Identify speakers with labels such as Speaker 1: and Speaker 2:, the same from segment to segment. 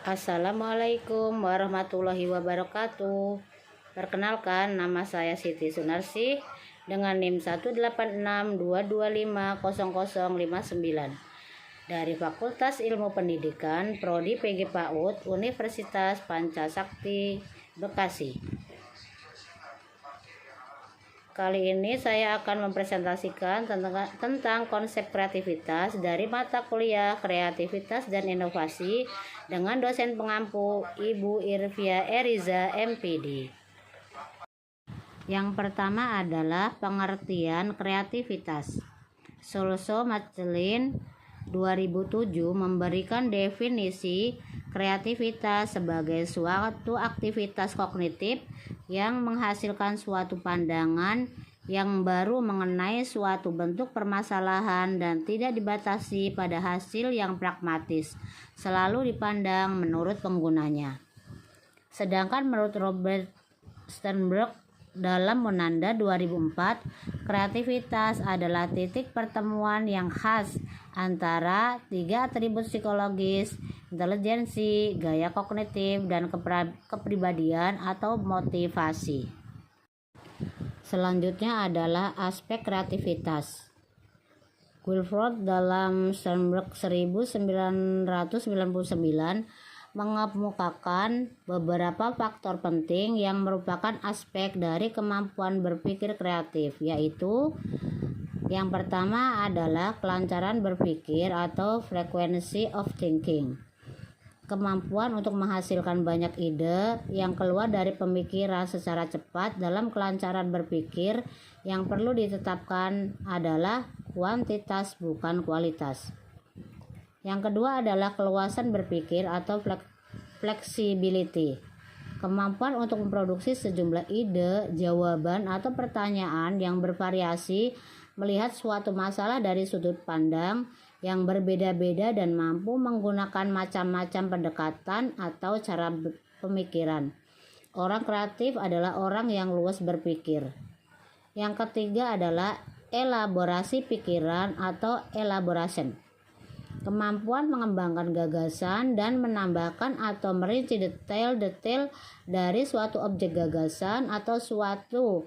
Speaker 1: Assalamualaikum warahmatullahi wabarakatuh. Perkenalkan, nama saya Siti Sunarsih dengan NIM 18622500059 dari Fakultas Ilmu Pendidikan Prodi PG PAUD Universitas Pancasakti Bekasi. Kali ini saya akan mempresentasikan tentang konsep kreativitas dari mata kuliah Kreativitas dan Inovasi dengan dosen pengampu Ibu Irvia Eriza MPD. Yang pertama adalah pengertian kreativitas. Solso Machelin 2007 memberikan definisi kreativitas sebagai suatu aktivitas kognitif yang menghasilkan suatu pandangan yang baru mengenai suatu bentuk permasalahan dan tidak dibatasi pada hasil yang pragmatis, selalu dipandang menurut penggunanya. Sedangkan menurut Robert Sternberg dalam Monanda 2004, kreativitas adalah titik pertemuan yang khas antara tiga atribut psikologis, intelijensi, gaya kognitif, dan kepribadian atau motivasi. Selanjutnya adalah aspek kreativitas. Guilford dalam Sternberg 1999 mengemukakan beberapa faktor penting yang merupakan aspek dari kemampuan berpikir kreatif, yaitu yang pertama adalah kelancaran berpikir atau frequency of thinking. Kemampuan untuk menghasilkan banyak ide yang keluar dari pemikiran secara cepat dalam kelancaran berpikir yang perlu ditetapkan adalah kuantitas bukan kualitas. Yang kedua adalah keluasan berpikir atau flexibility. Kemampuan untuk memproduksi sejumlah ide, jawaban, atau pertanyaan yang bervariasi, melihat suatu masalah dari sudut pandang yang berbeda-beda dan mampu menggunakan macam-macam pendekatan atau cara pemikiran. Orang kreatif adalah orang yang luas berpikir. Yang ketiga adalah elaborasi pikiran atau elaboration. Kemampuan mengembangkan gagasan dan menambahkan atau merinci detail-detail dari suatu objek gagasan atau suatu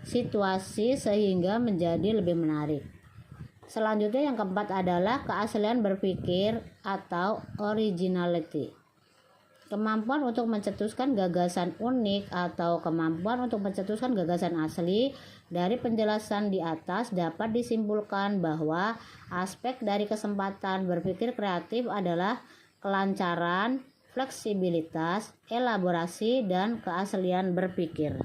Speaker 1: situasi sehingga menjadi lebih menarik. Selanjutnya yang keempat adalah keaslian berpikir atau originality. Kemampuan untuk mencetuskan gagasan unik atau kemampuan untuk mencetuskan gagasan asli. Dari penjelasan di atas dapat disimpulkan bahwa aspek dari kesempatan berpikir kreatif adalah kelancaran, fleksibilitas, elaborasi, dan keaslian berpikir.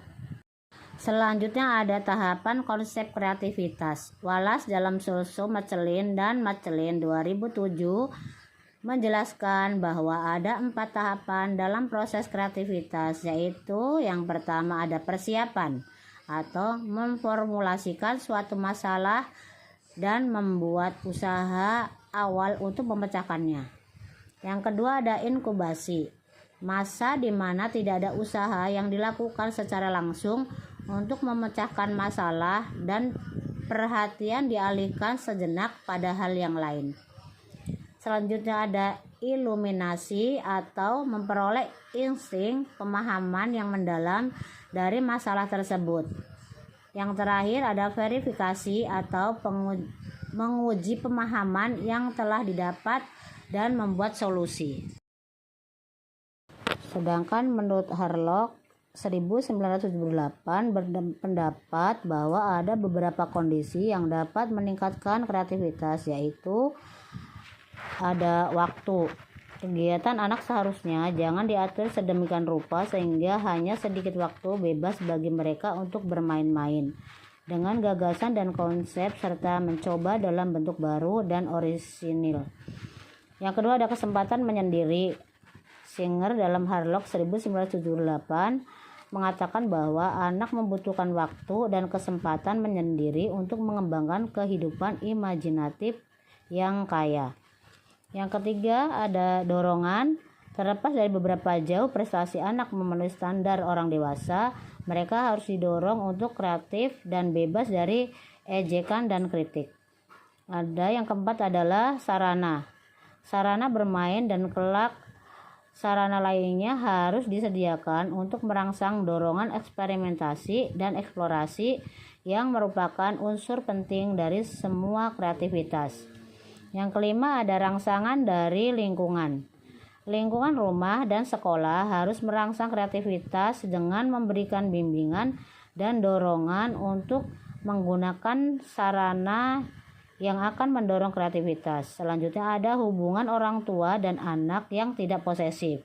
Speaker 1: Selanjutnya ada tahapan konsep kreativitas. Wallace dalam Solso Machelin dan Machelin 2007 menjelaskan bahwa ada 4 tahapan dalam proses kreativitas, yaitu yang pertama ada persiapan atau memformulasikan suatu masalah dan membuat usaha awal untuk memecahkannya. Yang kedua ada inkubasi, masa di mana tidak ada usaha yang dilakukan secara langsung untuk memecahkan masalah dan perhatian dialihkan sejenak pada hal yang lain. Selanjutnya ada iluminasi atau memperoleh insting pemahaman yang mendalam dari masalah tersebut. Yang terakhir ada verifikasi atau menguji pemahaman yang telah didapat dan membuat solusi. Sedangkan menurut Harlock 1978 berpendapat bahwa ada beberapa kondisi yang dapat meningkatkan kreativitas, yaitu ada waktu. Kegiatan anak seharusnya jangan diatur sedemikian rupa sehingga hanya sedikit waktu bebas bagi mereka untuk bermain-main dengan gagasan dan konsep serta mencoba dalam bentuk baru dan orisinil. Yang kedua ada kesempatan menyendiri. Singer dalam Harlock 1978 mengatakan bahwa anak membutuhkan waktu dan kesempatan menyendiri untuk mengembangkan kehidupan imajinatif yang kaya. Yang ketiga ada dorongan. Terlepas dari beberapa jauh prestasi anak memenuhi standar orang dewasa, mereka harus didorong untuk kreatif dan bebas dari ejekan dan kritik. Ada yang keempat adalah sarana. Sarana bermain dan kelak Sarana lainnya harus disediakan untuk merangsang dorongan eksperimentasi dan eksplorasi yang merupakan unsur penting dari semua kreativitas. Yang kelima ada rangsangan dari lingkungan. Lingkungan rumah dan sekolah harus merangsang kreativitas dengan memberikan bimbingan dan dorongan untuk menggunakan sarana yang akan mendorong kreativitas. Selanjutnya ada hubungan orang tua dan anak yang tidak posesif.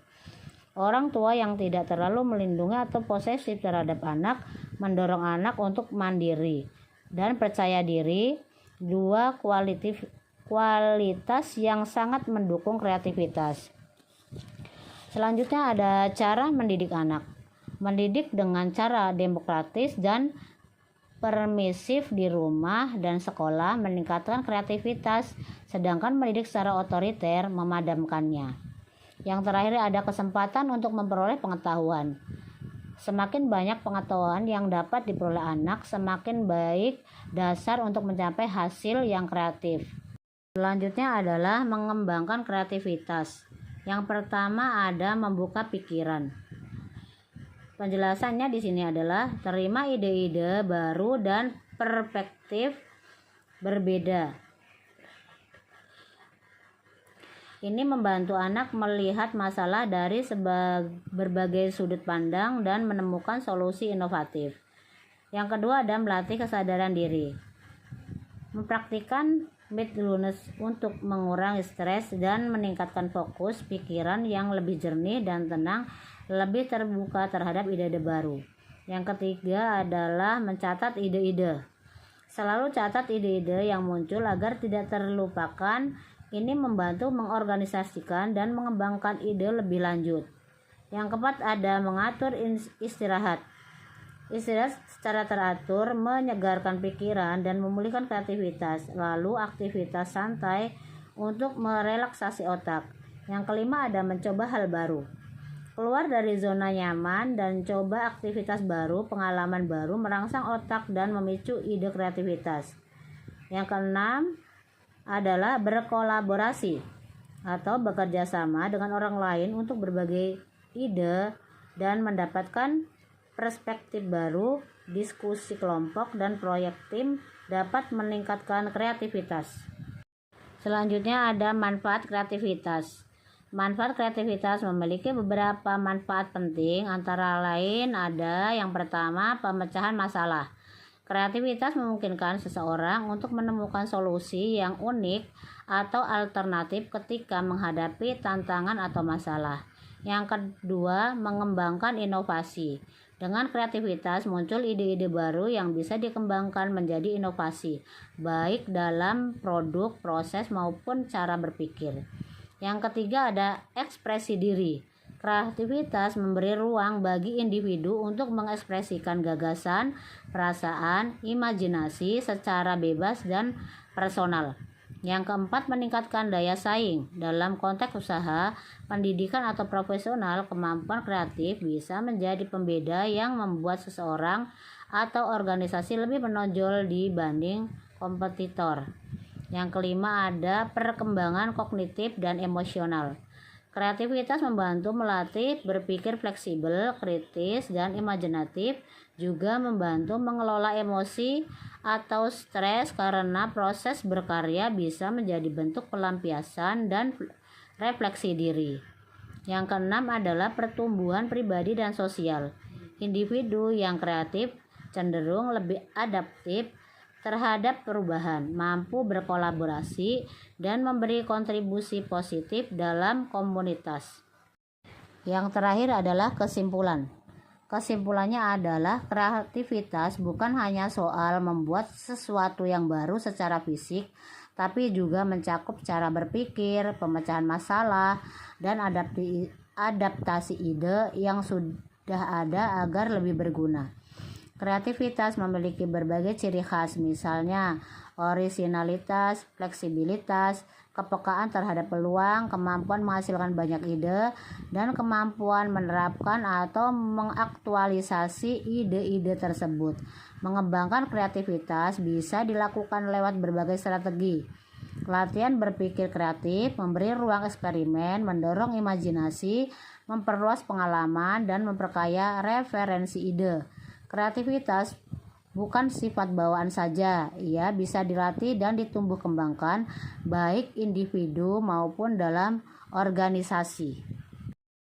Speaker 1: Orang tua yang tidak terlalu melindungi atau posesif terhadap anak mendorong anak untuk mandiri dan percaya diri, dua kualitas yang sangat mendukung kreativitas. Selanjutnya ada cara mendidik anak. Mendidik dengan cara demokratis dan permisif di rumah dan sekolah meningkatkan kreativitas, sedangkan mendidik secara otoriter memadamkannya. Yang terakhir ada kesempatan untuk memperoleh pengetahuan. Semakin banyak pengetahuan yang dapat diperoleh anak, semakin baik dasar untuk mencapai hasil yang kreatif. Selanjutnya adalah mengembangkan kreativitas. Yang pertama ada membuka pikiran. Penjelasannya di sini adalah terima ide-ide baru dan perspektif berbeda. Ini membantu anak melihat masalah dari berbagai sudut pandang dan menemukan solusi inovatif. Yang kedua ada melatih kesadaran diri. Mempraktikkan mindfulness untuk mengurangi stres dan meningkatkan fokus pikiran yang lebih jernih dan tenang, lebih terbuka terhadap ide-ide baru. Yang ketiga adalah mencatat ide-ide. Selalu catat ide-ide yang muncul agar tidak terlupakan. Ini membantu mengorganisasikan dan mengembangkan ide lebih lanjut. Yang keempat ada mengatur istirahat. Istirahat secara teratur menyegarkan pikiran dan memulihkan kreativitas. Lalu aktivitas santai untuk merelaksasi otak. Yang kelima ada mencoba hal baru. Keluar dari zona nyaman dan coba aktivitas baru, pengalaman baru merangsang otak dan memicu ide kreativitas. Yang keenam adalah berkolaborasi atau bekerja sama dengan orang lain untuk berbagi ide dan mendapatkan perspektif baru. Diskusi kelompok dan proyek tim dapat meningkatkan kreativitas. Selanjutnya ada manfaat kreativitas. Manfaat kreativitas memiliki beberapa manfaat penting, antara lain ada yang pertama pemecahan masalah. Kreativitas memungkinkan seseorang untuk menemukan solusi yang unik atau alternatif ketika menghadapi tantangan atau masalah. Yang kedua, mengembangkan inovasi. Dengan kreativitas muncul ide-ide baru yang bisa dikembangkan menjadi inovasi, baik dalam produk, proses maupun cara berpikir. Yang ketiga ada ekspresi diri. Kreativitas memberi ruang bagi individu untuk mengekspresikan gagasan, perasaan, imajinasi secara bebas dan personal. Yang keempat, meningkatkan daya saing. Dalam konteks usaha, pendidikan atau profesional, kemampuan kreatif bisa menjadi pembeda yang membuat seseorang atau organisasi lebih menonjol dibanding kompetitor. Yang kelima ada perkembangan kognitif dan emosional. Kreativitas membantu melatih berpikir fleksibel, kritis, dan imajinatif, juga membantu mengelola emosi atau stres karena proses berkarya bisa menjadi bentuk pelampiasan dan refleksi diri. Yang keenam adalah pertumbuhan pribadi dan sosial. Individu yang kreatif cenderung lebih adaptif terhadap perubahan, mampu berkolaborasi, dan memberi kontribusi positif dalam komunitas. Yang terakhir adalah kesimpulan. Kesimpulannya adalah kreativitas bukan hanya soal membuat sesuatu yang baru secara fisik, tapi juga mencakup cara berpikir, pemecahan masalah, dan adaptasi ide yang sudah ada agar lebih berguna. Kreativitas memiliki berbagai ciri khas, misalnya orisinalitas, fleksibilitas, kepekaan terhadap peluang, kemampuan menghasilkan banyak ide, dan kemampuan menerapkan atau mengaktualisasi ide-ide tersebut. Mengembangkan kreativitas bisa dilakukan lewat berbagai strategi. Latihan berpikir kreatif, memberi ruang eksperimen, mendorong imajinasi, memperluas pengalaman, dan memperkaya referensi ide. Kreativitas bukan sifat bawaan saja, ia bisa dilatih dan ditumbuh kembangkan baik individu maupun dalam organisasi.